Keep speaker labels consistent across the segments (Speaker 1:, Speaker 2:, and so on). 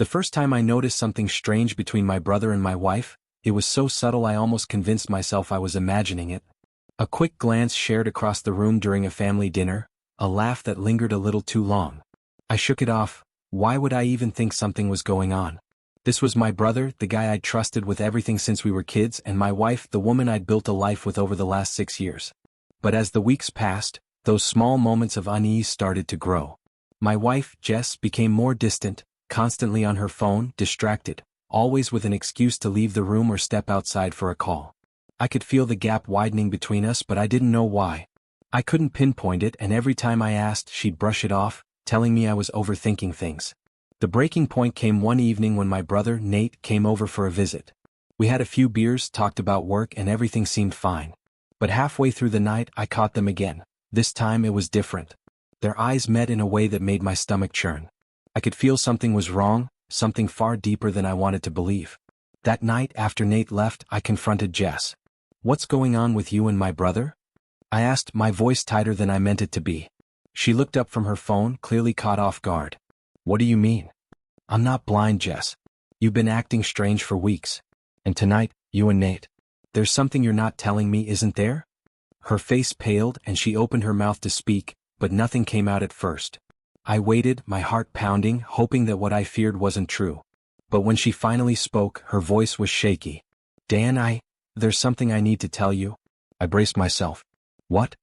Speaker 1: The first time I noticed something strange between my brother and my wife, it was so subtle I almost convinced myself I was imagining it. A quick glance shared across the room during a family dinner, a laugh that lingered a little too long. I shook it off. Why would I even think something was going on? This was my brother, the guy I'd trusted with everything since we were kids, and my wife, the woman I'd built a life with over the last 6 years. But as the weeks passed, those small moments of unease started to grow. My wife, Jess, became more distant, constantly on her phone, distracted, always with an excuse to leave the room or step outside for a call. I could feel the gap widening between us, but I didn't know why. I couldn't pinpoint it, and every time I asked, she'd brush it off, telling me I was overthinking things. The breaking point came one evening when my brother, Nate, came over for a visit. We had a few beers, talked about work, and everything seemed fine. But halfway through the night, I caught them again. This time it was different. Their eyes met in a way that made my stomach churn. I could feel something was wrong, something far deeper than I wanted to believe. That night, after Nate left, I confronted Jess. "What's going on with you and my brother?" I asked, my voice tighter than I meant it to be. She looked up from her phone, clearly caught off guard. "What do you mean?" "I'm not blind, Jess. You've been acting strange for weeks. And tonight, you and Nate. There's something you're not telling me, isn't there?" Her face paled and she opened her mouth to speak, but nothing came out at first. I waited, my heart pounding, hoping that what I feared wasn't true. But when she finally spoke, her voice was shaky. "Dan, there's something I need to tell you." I braced myself. "What?"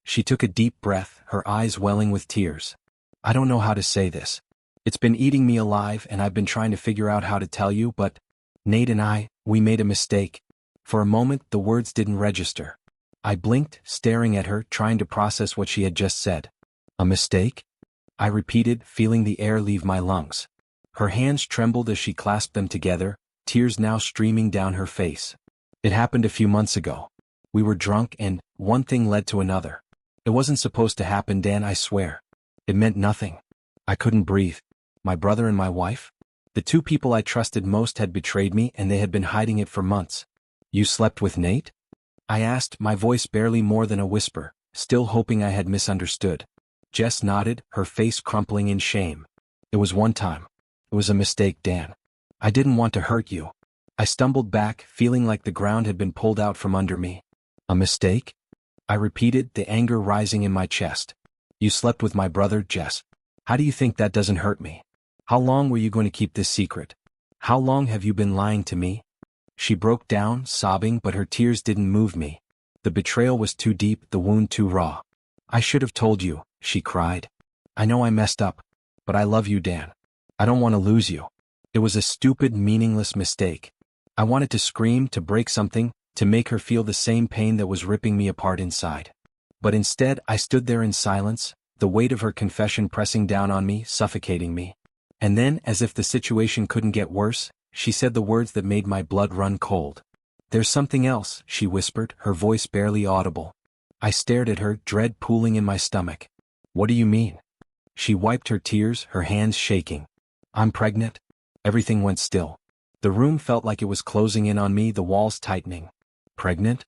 Speaker 1: She took a deep breath, her eyes welling with tears. "I don't know how to say this. It's been eating me alive and I've been trying to figure out how to tell you, but Nate and we made a mistake." For a moment, the words didn't register. I blinked, staring at her, trying to process what she had just said. "A mistake?" I repeated, feeling the air leave my lungs. Her hands trembled as she clasped them together, tears now streaming down her face. "It happened a few months ago. We were drunk and one thing led to another. It wasn't supposed to happen, Dan, I swear. It meant nothing." I couldn't breathe. My brother and my wife? The two people I trusted most had betrayed me and they had been hiding it for months. "You slept with Nate?" I asked, my voice barely more than a whisper, still hoping I had misunderstood. Jess nodded, her face crumpling in shame. "It was one time. It was a mistake, Dan. I didn't want to hurt you." I stumbled back, feeling like the ground had been pulled out from under me. "A mistake?" I repeated, the anger rising in my chest. "You slept with my brother, Jess. How do you think that doesn't hurt me? How long were you going to keep this secret? How long have you been lying to me?" She broke down, sobbing, but her tears didn't move me. The betrayal was too deep, the wound too raw. "I should have told you," she cried. "I know I messed up. But I love you, Dan. I don't want to lose you. It was a stupid, meaningless mistake." I wanted to scream, to break something, to make her feel the same pain that was ripping me apart inside. But instead, I stood there in silence, the weight of her confession pressing down on me, suffocating me. And then, as if the situation couldn't get worse, she said the words that made my blood run cold. "There's something else," she whispered, her voice barely audible. I stared at her, dread pooling in my stomach. "What do you mean?" She wiped her tears, her hands shaking. "I'm pregnant." Everything went still. The room felt like it was closing in on me, the walls tightening. "Pregnant?"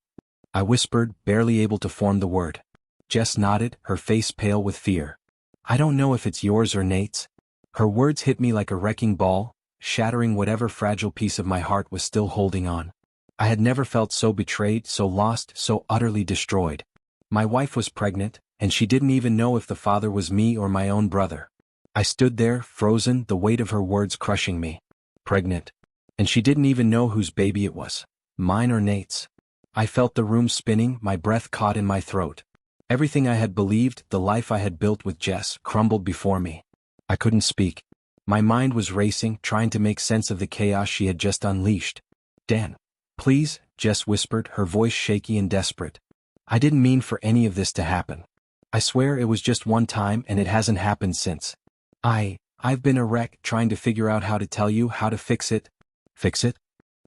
Speaker 1: I whispered, barely able to form the word. Jess nodded, her face pale with fear. "I don't know if it's yours or Nate's." Her words hit me like a wrecking ball, shattering whatever fragile piece of my heart was still holding on. I had never felt so betrayed, so lost, so utterly destroyed. My wife was pregnant, and she didn't even know if the father was me or my own brother. I stood there, frozen, the weight of her words crushing me. Pregnant. And she didn't even know whose baby it was, mine or Nate's. I felt the room spinning, my breath caught in my throat. Everything I had believed, the life I had built with Jess, crumbled before me. I couldn't speak. My mind was racing, trying to make sense of the chaos she had just unleashed. "Dan, please," Jess whispered, her voice shaky and desperate. "I didn't mean for any of this to happen. I swear it was just one time and it hasn't happened since. I've been a wreck trying to figure out how to tell you, how to fix it." "Fix it?"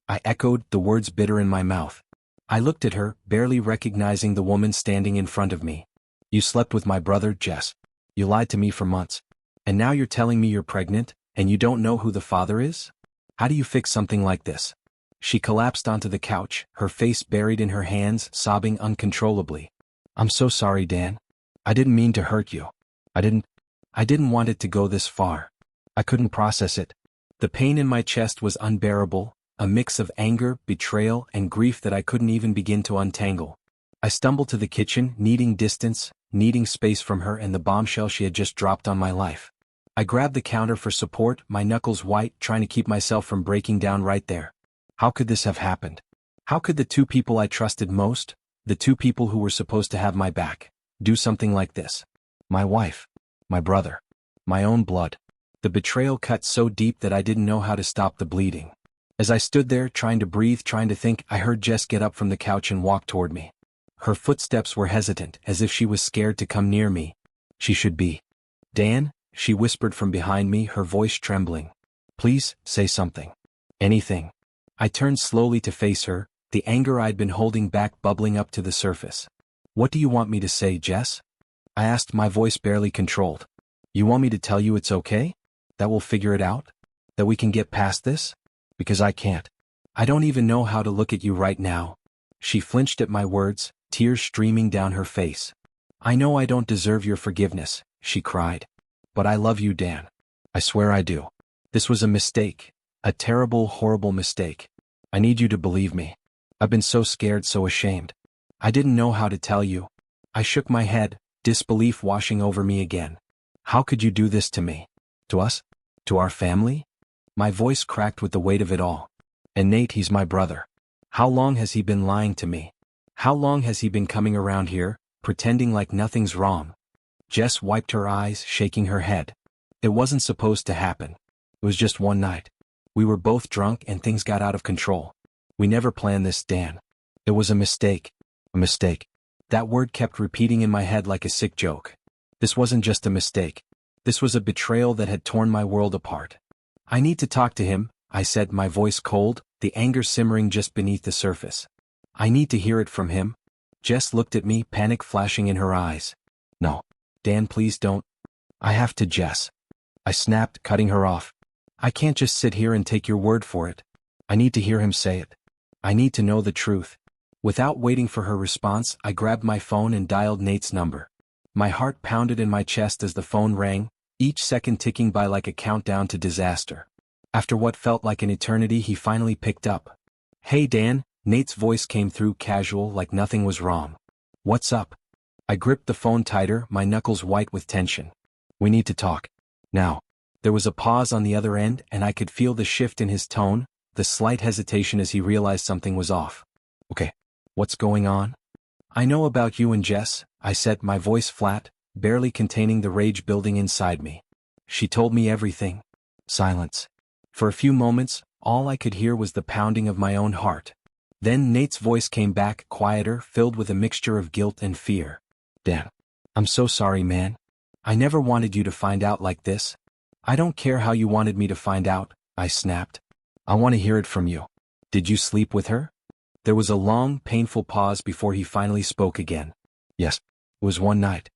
Speaker 1: I echoed, the words bitter in my mouth. I looked at her, barely recognizing the woman standing in front of me. "You slept with my brother, Jess. You lied to me for months. And now you're telling me you're pregnant, and you don't know who the father is? How do you fix something like this?" She collapsed onto the couch, her face buried in her hands, sobbing uncontrollably. "I'm so sorry, Dan. I didn't mean to hurt you. I didn't want it to go this far. I couldn't process it. The pain in my chest was unbearable, a mix of anger, betrayal, and grief that I couldn't even begin to untangle. I stumbled to the kitchen, needing distance, needing space from her and the bombshell she had just dropped on my life. I grabbed the counter for support, my knuckles white, trying to keep myself from breaking down right there. How could this have happened? How could the two people I trusted most, the two people who were supposed to have my back, do something like this? My wife, my brother, my own blood. The betrayal cut so deep that I didn't know how to stop the bleeding. As I stood there, trying to breathe, trying to think, I heard Jess get up from the couch and walk toward me. Her footsteps were hesitant, as if she was scared to come near me. She should be. Dan, she whispered from behind me, her voice trembling. Please, say something. Anything. I turned slowly to face her, the anger I'd been holding back bubbling up to the surface. What do you want me to say, Jess? I asked, my voice barely controlled. You want me to tell you it's okay? That we'll figure it out? That we can get past this? Because I can't. I don't even know how to look at you right now. She flinched at my words, tears streaming down her face. I know I don't deserve your forgiveness, she cried. But I love you, Dan. I swear I do. This was a mistake. A terrible, horrible mistake. I need you to believe me. I've been so scared, so ashamed. I didn't know how to tell you. I shook my head, disbelief washing over me again. How could you do this to me? To us? To our family? My voice cracked with the weight of it all. And Nate, he's my brother. How long has he been lying to me? How long has he been coming around here, pretending like nothing's wrong? Jess wiped her eyes, shaking her head. It wasn't supposed to happen. It was just one night. We were both drunk and things got out of control. We never planned this, Dan. It was a mistake. A mistake. That word kept repeating in my head like a sick joke. This wasn't just a mistake. This was a betrayal that had torn my world apart. I need to talk to him, I said, my voice cold, the anger simmering just beneath the surface. I need to hear it from him. Jess looked at me, panic flashing in her eyes. No. Dan, please don't. I have to, Jess. I snapped, cutting her off. I can't just sit here and take your word for it. I need to hear him say it. I need to know the truth. Without waiting for her response, I grabbed my phone and dialed Nate's number. My heart pounded in my chest as the phone rang, each second ticking by like a countdown to disaster. After what felt like an eternity, he finally picked up. Hey Dan, Nate's voice came through casual, like nothing was wrong. What's up? I gripped the phone tighter, my knuckles white with tension. We need to talk. Now. There was a pause on the other end, and I could feel the shift in his tone, the slight hesitation as he realized something was off. Okay. What's going on? I know about you and Jess, I said, my voice flat, barely containing the rage building inside me. She told me everything. Silence. For a few moments, all I could hear was the pounding of my own heart. Then Nate's voice came back, quieter, filled with a mixture of guilt and fear. Dan. I'm so sorry, man. I never wanted you to find out like this. I don't care how you wanted me to find out, I snapped. I want to hear it from you. Did you sleep with her? There was a long, painful pause before he finally spoke again. Yes, it was one night.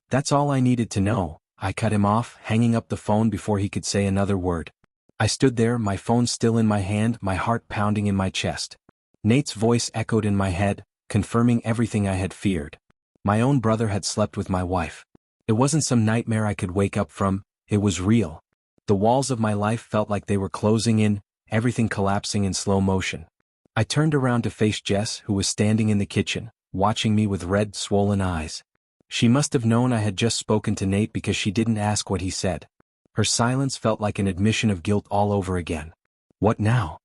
Speaker 1: That's all I needed to know. I cut him off, hanging up the phone before he could say another word. I stood there, my phone still in my hand, my heart pounding in my chest. Nate's voice echoed in my head, confirming everything I had feared. My own brother had slept with my wife. It wasn't some nightmare I could wake up from, it was real. The walls of my life felt like they were closing in, everything collapsing in slow motion. I turned around to face Jess, who was standing in the kitchen, watching me with red, swollen eyes. She must have known I had just spoken to Nate because she didn't ask what he said. Her silence felt like an admission of guilt all over again. What now?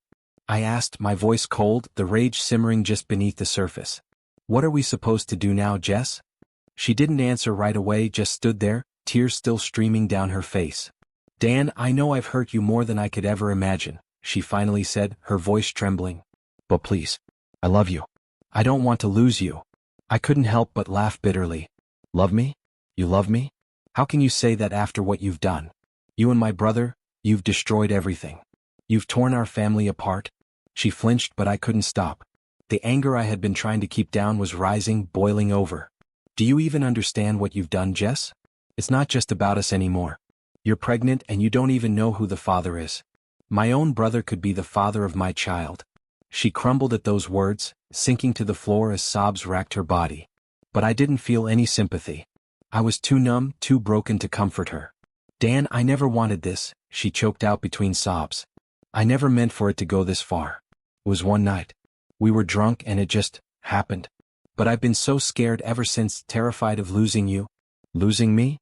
Speaker 1: I asked, my voice cold, the rage simmering just beneath the surface. What are we supposed to do now, Jess? She didn't answer right away, just stood there, tears still streaming down her face. Dan, I know I've hurt you more than I could ever imagine, she finally said, her voice trembling. But please. I love you. I don't want to lose you. I couldn't help but laugh bitterly. Love me? You love me? How can you say that after what you've done? You and my brother, you've destroyed everything. You've torn our family apart. She flinched, but I couldn't stop. The anger I had been trying to keep down was rising, boiling over. Do you even understand what you've done, Jess? It's not just about us anymore. You're pregnant and you don't even know who the father is. My own brother could be the father of my child. She crumbled at those words, sinking to the floor as sobs racked her body. But I didn't feel any sympathy. I was too numb, too broken to comfort her. Dan, I never wanted this, she choked out between sobs. I never meant for it to go this far. It was one night. We were drunk and it just happened. But I've been so scared ever since, terrified of losing you. Losing me?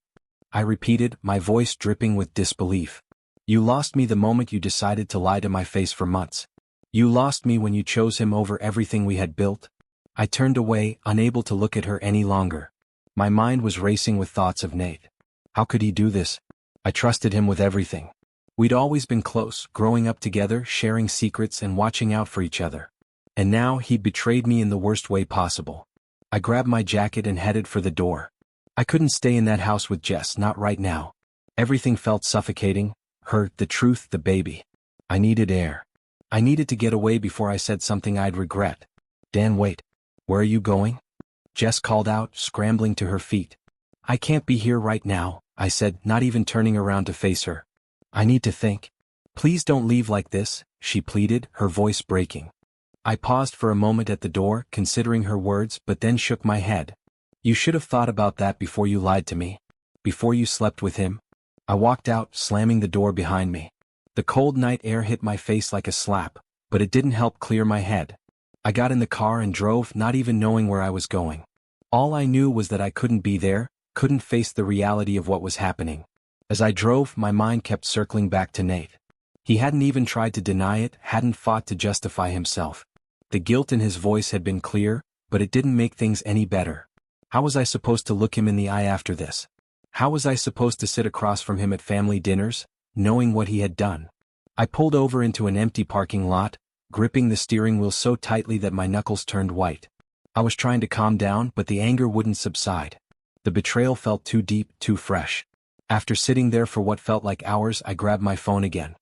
Speaker 1: I repeated, my voice dripping with disbelief. You lost me the moment you decided to lie to my face for months. You lost me when you chose him over everything we had built. I turned away, unable to look at her any longer. My mind was racing with thoughts of Nate. How could he do this? I trusted him with everything. We'd always been close, growing up together, sharing secrets and watching out for each other. And now he'd betrayed me in the worst way possible. I grabbed my jacket and headed for the door. I couldn't stay in that house with Jess, not right now. Everything felt suffocating, her, the truth, the baby. I needed air. I needed to get away before I said something I'd regret. Dan, wait. Where are you going? Jess called out, scrambling to her feet. I can't be here right now, I said, not even turning around to face her. I need to think. Please don't leave like this, she pleaded, her voice breaking. I paused for a moment at the door, considering her words, but then shook my head. You should have thought about that before you lied to me. Before you slept with him. I walked out, slamming the door behind me. The cold night air hit my face like a slap, but it didn't help clear my head. I got in the car and drove, not even knowing where I was going. All I knew was that I couldn't be there, couldn't face the reality of what was happening. As I drove, my mind kept circling back to Nate. He hadn't even tried to deny it, hadn't fought to justify himself. The guilt in his voice had been clear, but it didn't make things any better. How was I supposed to look him in the eye after this? How was I supposed to sit across from him at family dinners, knowing what he had done? I pulled over into an empty parking lot, gripping the steering wheel so tightly that my knuckles turned white. I was trying to calm down, but the anger wouldn't subside. The betrayal felt too deep, too fresh. After sitting there for what felt like hours, I grabbed my phone again.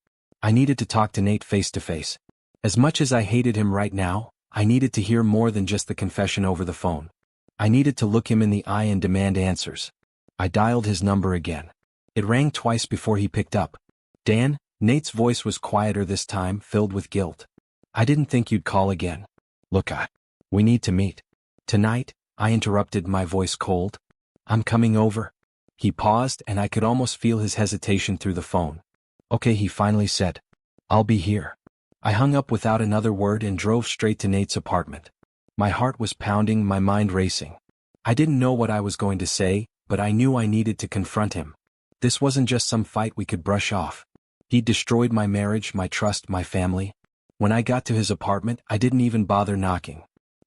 Speaker 1: I needed to talk to Nate face to face. As much as I hated him right now, I needed to hear more than just the confession over the phone. I needed to look him in the eye and demand answers. I dialed his number again. It rang twice before he picked up. Dan? Nate's voice was quieter this time, filled with guilt. I didn't think you'd call again. Look, we need to meet. Tonight, I interrupted, my voice cold. I'm coming over. He paused and I could almost feel his hesitation through the phone. Okay, he finally said. I'll be here. I hung up without another word and drove straight to Nate's apartment. My heart was pounding, my mind racing. I didn't know what I was going to say, but I knew I needed to confront him. This wasn't just some fight we could brush off. He'd destroyed my marriage, my trust, my family. When I got to his apartment, I didn't even bother knocking.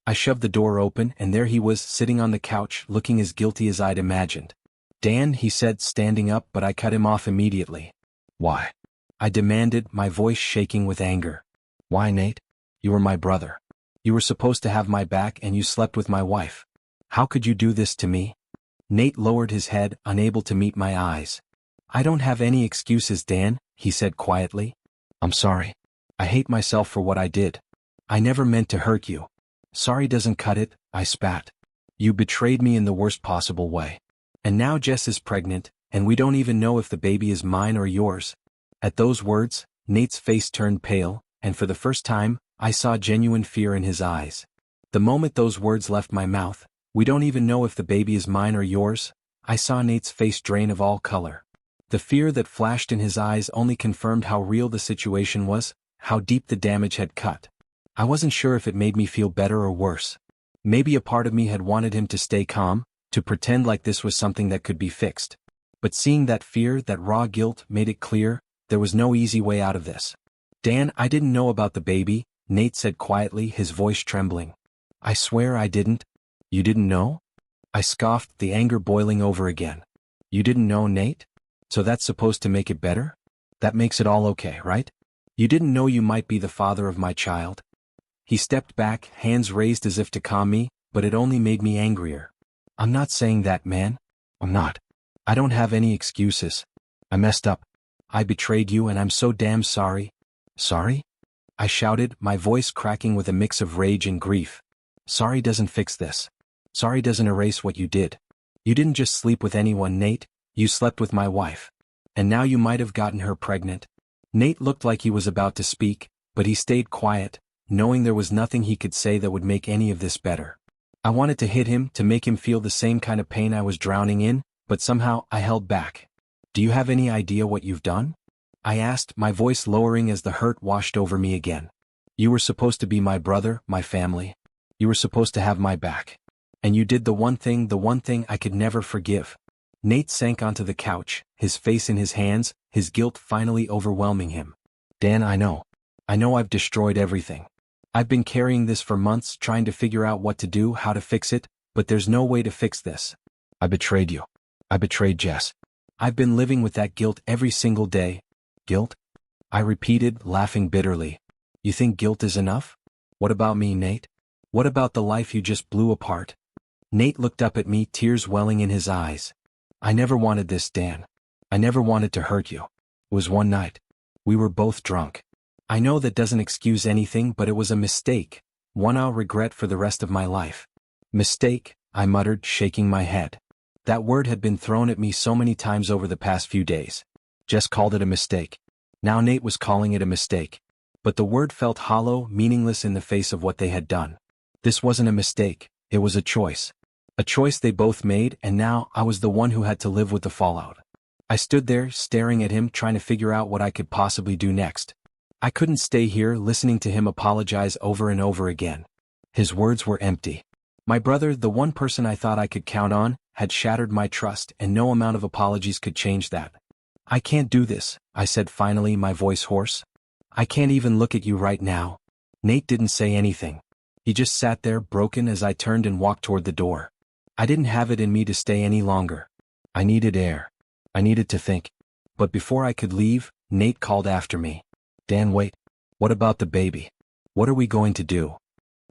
Speaker 1: I shoved the door open and there he was, sitting on the couch, looking as guilty as I'd imagined. Dan, he said, standing up, but I cut him off immediately. Why? I demanded, my voice shaking with anger. Why, Nate? You were my brother. You were supposed to have my back and you slept with my wife. How could you do this to me? Nate lowered his head, unable to meet my eyes. I don't have any excuses, Dan, he said quietly. I'm sorry. I hate myself for what I did. I never meant to hurt you. Sorry doesn't cut it, I spat. You betrayed me in the worst possible way. And now Jess is pregnant, and we don't even know if the baby is mine or yours. At those words, Nate's face turned pale, and for the first time, I saw genuine fear in his eyes. The moment those words left my mouth, we don't even know if the baby is mine or yours, I saw Nate's face drain of all color. The fear that flashed in his eyes only confirmed how real the situation was, how deep the damage had cut. I wasn't sure if it made me feel better or worse. Maybe a part of me had wanted him to stay calm, to pretend like this was something that could be fixed. But seeing that fear, that raw guilt, made it clear, there was no easy way out of this. Dan, I didn't know about the baby, Nate said quietly, his voice trembling. I swear I didn't. You didn't know? I scoffed, the anger boiling over again. You didn't know, Nate? So that's supposed to make it better? That makes it all okay, right? You didn't know you might be the father of my child? He stepped back, hands raised as if to calm me, but it only made me angrier. I'm not saying that, man. I'm not. I don't have any excuses. I messed up. I betrayed you and I'm so damn sorry. Sorry? I shouted, my voice cracking with a mix of rage and grief. Sorry doesn't fix this. Sorry doesn't erase what you did. You didn't just sleep with anyone, Nate. You slept with my wife. And now you might have gotten her pregnant. Nate looked like he was about to speak, but he stayed quiet, knowing there was nothing he could say that would make any of this better. I wanted to hit him, to make him feel the same kind of pain I was drowning in, but somehow I held back. Do you have any idea what you've done? I asked, my voice lowering as the hurt washed over me again. You were supposed to be my brother, my family. You were supposed to have my back. And you did the one thing I could never forgive. Nate sank onto the couch, his face in his hands, his guilt finally overwhelming him. Dan, I know. I know I've destroyed everything. I've been carrying this for months, trying to figure out what to do, how to fix it, but there's no way to fix this. I betrayed you. I betrayed Jess. I've been living with that guilt every single day. Guilt? I repeated, laughing bitterly. You think guilt is enough? What about me, Nate? What about the life you just blew apart? Nate looked up at me, tears welling in his eyes. I never wanted this, Dan. I never wanted to hurt you. It was one night. We were both drunk. I know that doesn't excuse anything, but it was a mistake, one I'll regret for the rest of my life. Mistake, I muttered, shaking my head. That word had been thrown at me so many times over the past few days. Jess called it a mistake. Now Nate was calling it a mistake. But the word felt hollow, meaningless in the face of what they had done. This wasn't a mistake, it was a choice. A choice they both made, and now I was the one who had to live with the fallout. I stood there, staring at him, trying to figure out what I could possibly do next. I couldn't stay here, listening to him apologize over and over again. His words were empty. My brother, the one person I thought I could count on, had shattered my trust, and no amount of apologies could change that. I can't do this, I said finally, my voice hoarse. I can't even look at you right now. Nate didn't say anything. He just sat there, broken, as I turned and walked toward the door. I didn't have it in me to stay any longer. I needed air. I needed to think. But before I could leave, Nate called after me. Dan, wait. What about the baby? What are we going to do?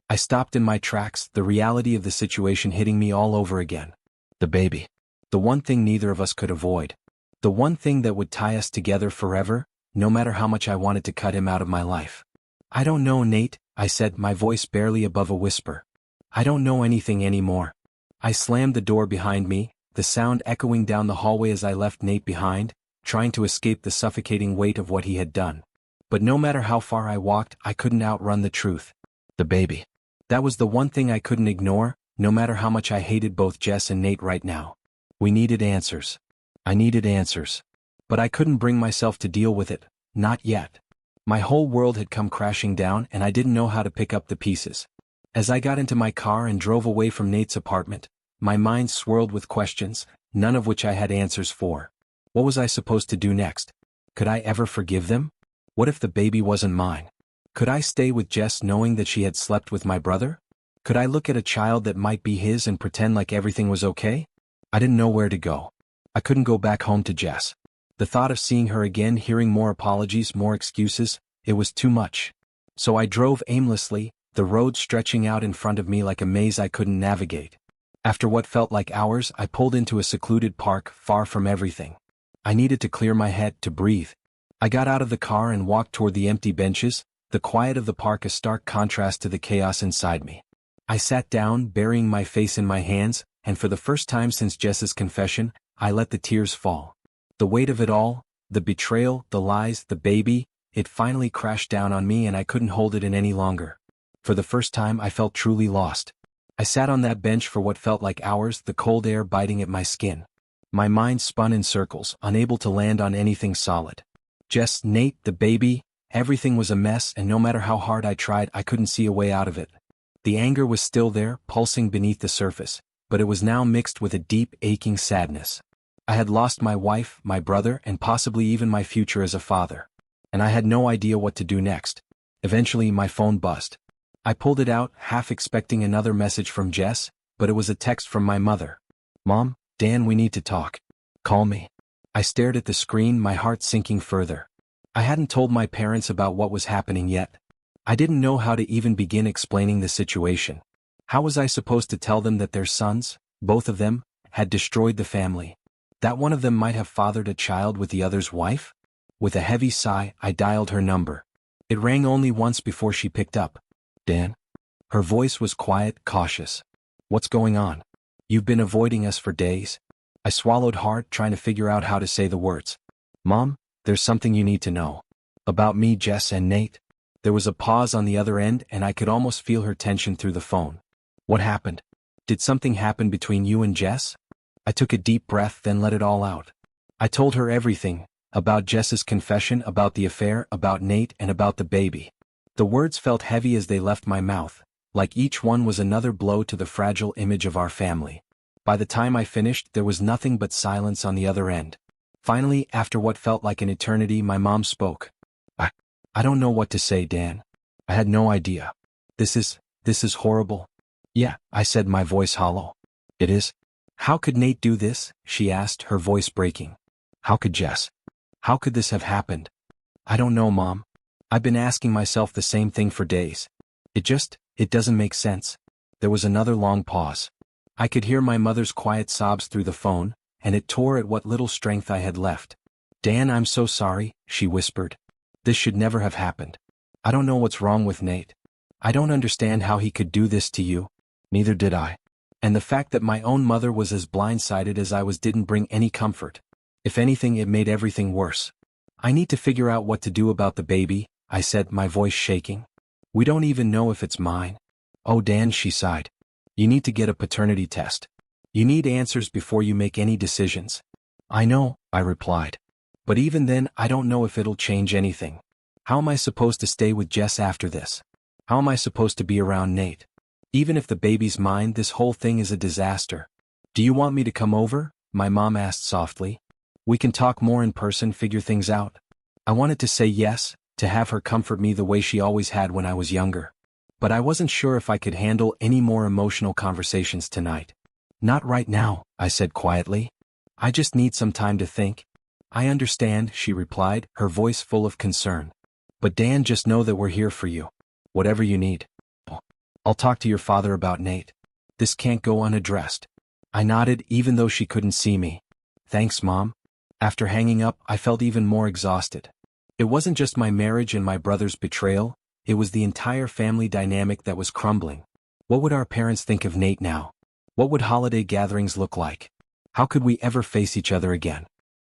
Speaker 1: I stopped in my tracks, the reality of the situation hitting me all over again. The baby. The one thing neither of us could avoid. The one thing that would tie us together forever, no matter how much I wanted to cut him out of my life. I don't know, Nate, I said, my voice barely above a whisper. I don't know anything anymore. I slammed the door behind me, the sound echoing down the hallway as I left Nate behind, trying to escape the suffocating weight of what he had done. But no matter how far I walked, I couldn't outrun the truth. The baby. That was the one thing I couldn't ignore, no matter how much I hated both Jess and Nate right now. We needed answers. I needed answers. But I couldn't bring myself to deal with it, not yet. My whole world had come crashing down and I didn't know how to pick up the pieces. As I got into my car and drove away from Nate's apartment, my mind swirled with questions, none of which I had answers for. What was I supposed to do next? Could I ever forgive them? What if the baby wasn't mine? Could I stay with Jess knowing that she had slept with my brother? Could I look at a child that might be his and pretend like everything was okay? I didn't know where to go. I couldn't go back home to Jess. The thought of seeing her again, hearing more apologies, more excuses, it was too much. So I drove aimlessly, the road stretching out in front of me like a maze I couldn't navigate. After what felt like hours, I pulled into a secluded park, far from everything. I needed to clear my head, to breathe. I got out of the car and walked toward the empty benches, the quiet of the park a stark contrast to the chaos inside me. I sat down, burying my face in my hands, and for the first time since Jess's confession, I let the tears fall. The weight of it all, the betrayal, the lies, the baby, it finally crashed down on me and I couldn't hold it in any longer. For the first time I felt truly lost. I sat on that bench for what felt like hours, the cold air biting at my skin. My mind spun in circles, unable to land on anything solid. Jess, Nate, the baby, everything was a mess, and no matter how hard I tried, I couldn't see a way out of it. The anger was still there, pulsing beneath the surface, but it was now mixed with a deep, aching sadness. I had lost my wife, my brother, and possibly even my future as a father. And I had no idea what to do next. Eventually, my phone buzzed. I pulled it out, half expecting another message from Jess, but it was a text from my mother. Mom, Dan, we need to talk. Call me. I stared at the screen, my heart sinking further. I hadn't told my parents about what was happening yet. I didn't know how to even begin explaining the situation. How was I supposed to tell them that their sons, both of them, had destroyed the family? That one of them might have fathered a child with the other's wife? With a heavy sigh, I dialed her number. It rang only once before she picked up. Dan? Her voice was quiet, cautious. What's going on? You've been avoiding us for days. I swallowed hard, trying to figure out how to say the words. Mom, there's something you need to know. About me, Jess, and Nate. There was a pause on the other end, and I could almost feel her tension through the phone. What happened? Did something happen between you and Jess? I took a deep breath, then let it all out. I told her everything, about Jess's confession, about the affair, about Nate, and about the baby. The words felt heavy as they left my mouth, like each one was another blow to the fragile image of our family. By the time I finished, there was nothing but silence on the other end. Finally, after what felt like an eternity, my mom spoke. I don't know what to say, Dan. I had no idea. This is horrible. Yeah, I said, my voice hollow. It is? How could Nate do this? She asked, her voice breaking. How could Jess? How could this have happened? I don't know, Mom. I've been asking myself the same thing for days. It doesn't make sense. There was another long pause. I could hear my mother's quiet sobs through the phone, and it tore at what little strength I had left. Dan, I'm so sorry, she whispered. This should never have happened. I don't know what's wrong with Nate. I don't understand how he could do this to you. Neither did I. And the fact that my own mother was as blindsided as I was didn't bring any comfort. If anything, it made everything worse. I need to figure out what to do about the baby, I said, my voice shaking. We don't even know if it's mine. Oh, Dan, she sighed. You need to get a paternity test. You need answers before you make any decisions. I know, I replied. But even then, I don't know if it'll change anything. How am I supposed to stay with Jess after this? How am I supposed to be around Nate? Even if the baby's mine, this whole thing is a disaster. Do you want me to come over? My mom asked softly. We can talk more in person, figure things out. I wanted to say yes, to have her comfort me the way she always had when I was younger. But I wasn't sure if I could handle any more emotional conversations tonight. Not right now, I said quietly. I just need some time to think. I understand, she replied, her voice full of concern. But Dan, just know that we're here for you. Whatever you need. I'll talk to your father about Nate. This can't go unaddressed. I nodded, even though she couldn't see me. Thanks, Mom. After hanging up, I felt even more exhausted. It wasn't just my marriage and my brother's betrayal, it was the entire family dynamic that was crumbling. What would our parents think of Nate now? What would holiday gatherings look like? How could we ever face each other again?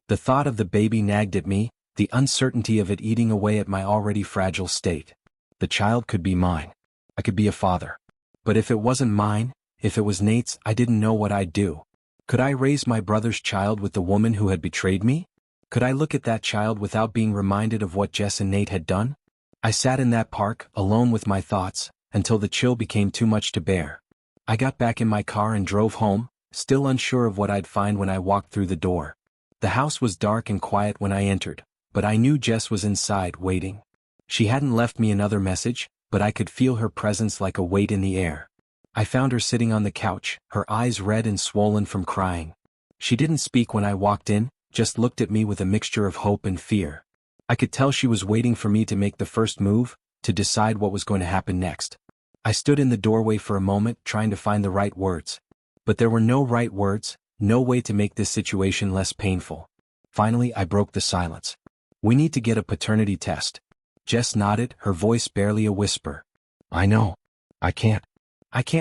Speaker 1: The thought of the baby nagged at me, the uncertainty of it eating away at my already fragile state. The child could be mine. I could be a father. But if it wasn't mine, if it was Nate's, I didn't know what I'd do. Could I raise my brother's child with the woman who had betrayed me? Could I look at that child without being reminded of what Jess and Nate had done? I sat in that park, alone with my thoughts, until the chill became too much to bear. I got back in my car and drove home, still unsure of what I'd find when I walked through the door. The house was dark and quiet when I entered, but I knew Jess was inside, waiting. She hadn't left me another message, but I could feel her presence like a weight in the air. I found her sitting on the couch, her eyes red and swollen from crying. She didn't speak when I walked in, just looked at me with a mixture of hope and fear. I could tell she was waiting for me to make the first move, to decide what was going to happen next. I stood in the doorway for a moment, trying to find the right words. But there were no right words, no way to make this situation less painful. Finally, I broke the silence. We need to get a paternity test. Jess nodded, her voice barely a whisper. I know. I can't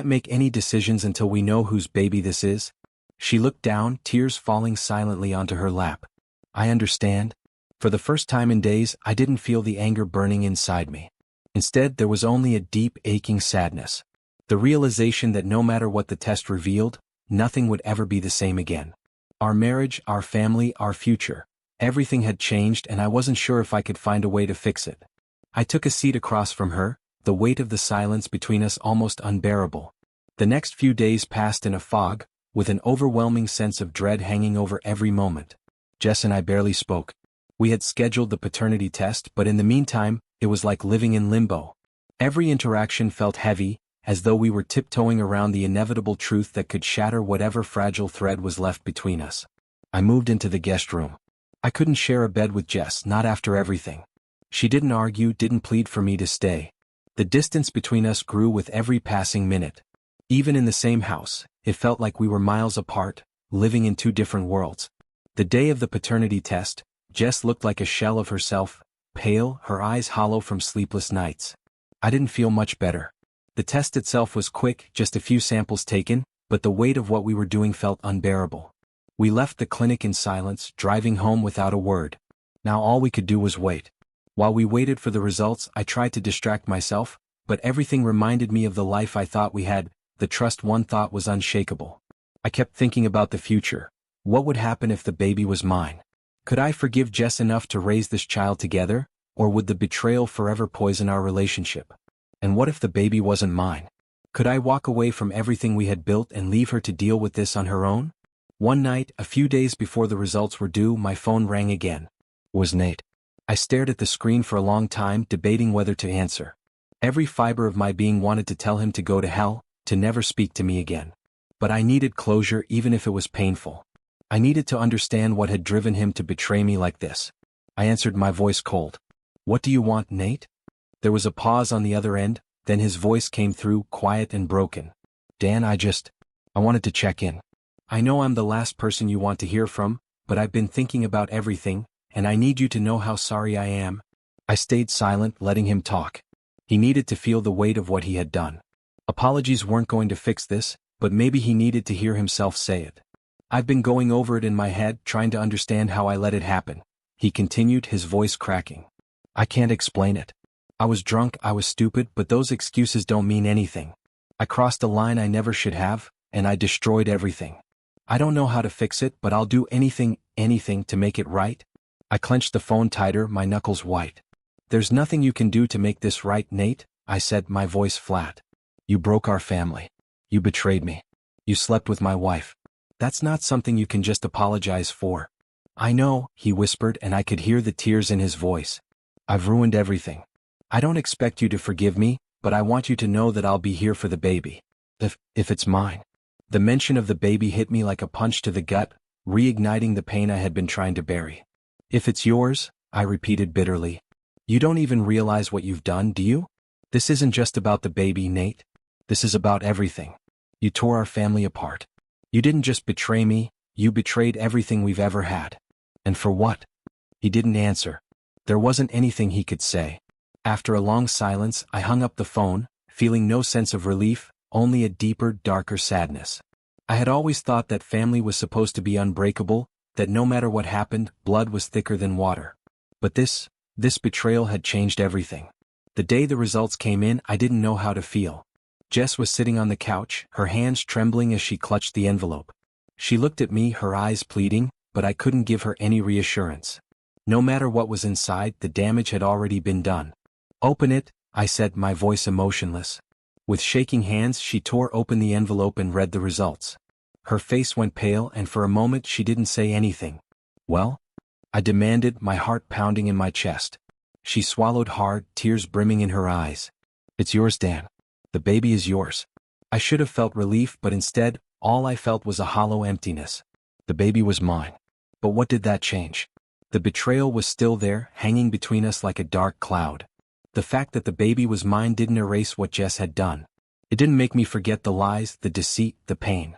Speaker 1: make any decisions until we know whose baby this is. She looked down, tears falling silently onto her lap. I understand. For the first time in days, I didn't feel the anger burning inside me. Instead, there was only a deep, aching sadness. The realization that no matter what the test revealed, nothing would ever be the same again. Our marriage, our family, our future. Everything had changed, and I wasn't sure if I could find a way to fix it. I took a seat across from her, the weight of the silence between us almost unbearable. The next few days passed in a fog, with an overwhelming sense of dread hanging over every moment. Jess and I barely spoke. We had scheduled the paternity test, but in the meantime, it was like living in limbo. Every interaction felt heavy, as though we were tiptoeing around the inevitable truth that could shatter whatever fragile thread was left between us. I moved into the guest room. I couldn't share a bed with Jess, not after everything. She didn't argue, didn't plead for me to stay. The distance between us grew with every passing minute. Even in the same house, it felt like we were miles apart, living in two different worlds. The day of the paternity test, Jess looked like a shell of herself, pale, her eyes hollow from sleepless nights. I didn't feel much better. The test itself was quick, just a few samples taken, but the weight of what we were doing felt unbearable. We left the clinic in silence, driving home without a word. Now all we could do was wait. While we waited for the results, I tried to distract myself, but everything reminded me of the life I thought we had. The trust one thought was unshakable. I kept thinking about the future. What would happen if the baby was mine? Could I forgive Jess enough to raise this child together, or would the betrayal forever poison our relationship? And what if the baby wasn't mine? Could I walk away from everything we had built and leave her to deal with this on her own? One night, a few days before the results were due, my phone rang again. It was Nate. I stared at the screen for a long time, debating whether to answer. Every fiber of my being wanted to tell him to go to hell, to never speak to me again. But I needed closure, even if it was painful. I needed to understand what had driven him to betray me like this. I answered, my voice cold. What do you want, Nate? There was a pause on the other end, then his voice came through, quiet and broken. Dan, I wanted to check in. I know I'm the last person you want to hear from, but I've been thinking about everything, and I need you to know how sorry I am. I stayed silent, letting him talk. He needed to feel the weight of what he had done. Apologies weren't going to fix this, but maybe he needed to hear himself say it. I've been going over it in my head, trying to understand how I let it happen. He continued, his voice cracking. I can't explain it. I was drunk, I was stupid, but those excuses don't mean anything. I crossed a line I never should have, and I destroyed everything. I don't know how to fix it, but I'll do anything to make it right. I clenched the phone tighter, my knuckles white. There's nothing you can do to make this right, Nate, I said, my voice flat. You broke our family. You betrayed me. You slept with my wife. That's not something you can just apologize for. I know, he whispered, and I could hear the tears in his voice. I've ruined everything. I don't expect you to forgive me, but I want you to know that I'll be here for the baby. If it's mine. The mention of the baby hit me like a punch to the gut, reigniting the pain I had been trying to bury. If it's yours, I repeated bitterly. You don't even realize what you've done, do you? This isn't just about the baby, Nate. This is about everything. You tore our family apart. You didn't just betray me, you betrayed everything we've ever had. And for what? He didn't answer. There wasn't anything he could say. After a long silence, I hung up the phone, feeling no sense of relief, only a deeper, darker sadness. I had always thought that family was supposed to be unbreakable, that no matter what happened, blood was thicker than water. But this betrayal had changed everything. The day the results came in, I didn't know how to feel. Jess was sitting on the couch, her hands trembling as she clutched the envelope. She looked at me, her eyes pleading, but I couldn't give her any reassurance. No matter what was inside, the damage had already been done. Open it, I said, my voice emotionless. With shaking hands, she tore open the envelope and read the results. Her face went pale, and for a moment she didn't say anything. Well? I demanded, my heart pounding in my chest. She swallowed hard, tears brimming in her eyes. It's yours, Dan. The baby is yours. I should have felt relief, but instead, all I felt was a hollow emptiness. The baby was mine. But what did that change? The betrayal was still there, hanging between us like a dark cloud. The fact that the baby was mine didn't erase what Jess had done. It didn't make me forget the lies, the deceit, the pain.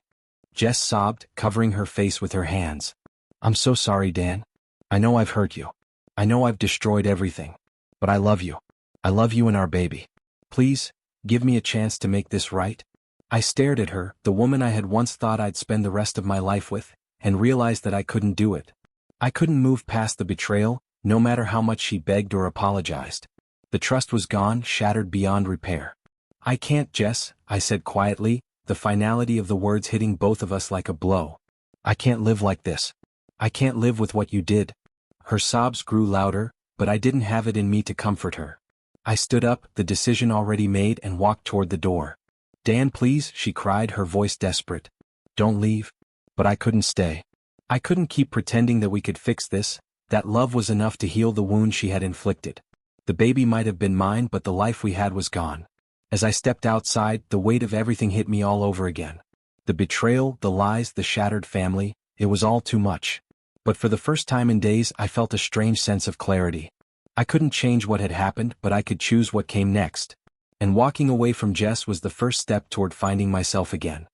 Speaker 1: Jess sobbed, covering her face with her hands. I'm so sorry, Dan. I know I've hurt you. I know I've destroyed everything. But I love you. I love you and our baby. Please, give me a chance to make this right. I stared at her, the woman I had once thought I'd spend the rest of my life with, and realized that I couldn't do it. I couldn't move past the betrayal, no matter how much she begged or apologized. The trust was gone, shattered beyond repair. I can't, Jess, I said quietly, the finality of the words hitting both of us like a blow. I can't live like this. I can't live with what you did. Her sobs grew louder, but I didn't have it in me to comfort her. I stood up, the decision already made, and walked toward the door. Dan, please, she cried, her voice desperate. Don't leave. But I couldn't stay. I couldn't keep pretending that we could fix this, that love was enough to heal the wound she had inflicted. The baby might have been mine, but the life we had was gone. As I stepped outside, the weight of everything hit me all over again. The betrayal, the lies, the shattered family, it was all too much. But for the first time in days, I felt a strange sense of clarity. I couldn't change what had happened, but I could choose what came next. And walking away from Jess was the first step toward finding myself again.